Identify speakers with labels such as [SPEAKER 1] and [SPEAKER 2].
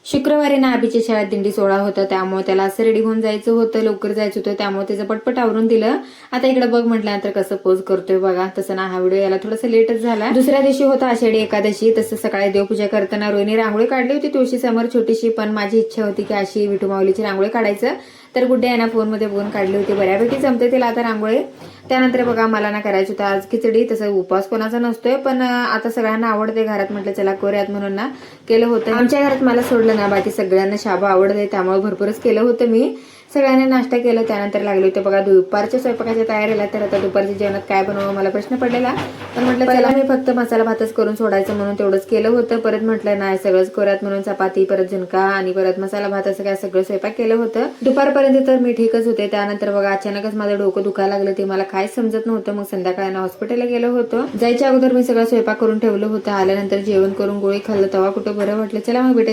[SPEAKER 1] शुक्रवारी ना अभिच्या शाळेत दिंडी सोहळा होता, त्यामुळे त्याला असं रेडी होऊन जायचं होतं, लवकर जायचं होतं, त्यामुळे त्याचं पटपट आवरून दिलं. आता इकडे बघ म्हटल्यानंतर कसं पोज करतोय बघा. तसं ना हा व्हिडिओ याला थोडासा लेटच झाला. दुसऱ्या दिवशी होता आषाढी एकादशी. तसं सकाळी देवपूजा करताना रोहिणी रांगोळी काढली होती तुळशी समोर छोटीशी, पण माझी इच्छा होती की अशी विठू माऊलीची रांगोळी काढायचं. तर गुड्डे आहे ना फोन मध्ये बघून काढली होती, बऱ्यापैकी जमते तिला आता रांगोळी. त्यानंतर बघा मला ना करायचं होतं आज खिचडी. तसं उपवास कोणाचा नसतोय, पण आता सगळ्यांना आवडते घरात, म्हटलं चला करूयात म्हणून ना केलं होतं. आमच्या घरात मला सोडलं ना बाकी सगळ्यांना शाबू आवडते, त्यामुळे भरपूरच केलं होतं मी. सगळ्यांनी नाश्ता केला. त्यानंतर लागले होते बघा दुपारच्या स्वयंपाकाच्या तयारीला. तर आता दुपारच्या जेवणात काय बनवावं मला प्रश्न पडलेला, पण म्हटलं चला मी फक्त मसाला भातच करून सोडायचं म्हणून तेवढंच केलं होतं. परत म्हटलं नाही सगळंच करूयात म्हणून चपाती, परत झुणका आणि परत मसाला भात असं काय सगळं स्वयंपाक केलं होतं. दुपारपर्यंत तर मी ठीकच होते. त्यानंतर बघा अचानकच माझं डोकं दुखायला लागलं, ते मला काय समजत नव्हतं. मग संध्याकाळी हॉस्पिटलला गेलो होतो. जायच्या अगोदर मी सगळं स्वयंपाक करून ठेवलं होतं. आल्यानंतर जेवण करून गोळी खाल्लं, तेव्हा कुठं बरं वाटलं. चला मग भेटत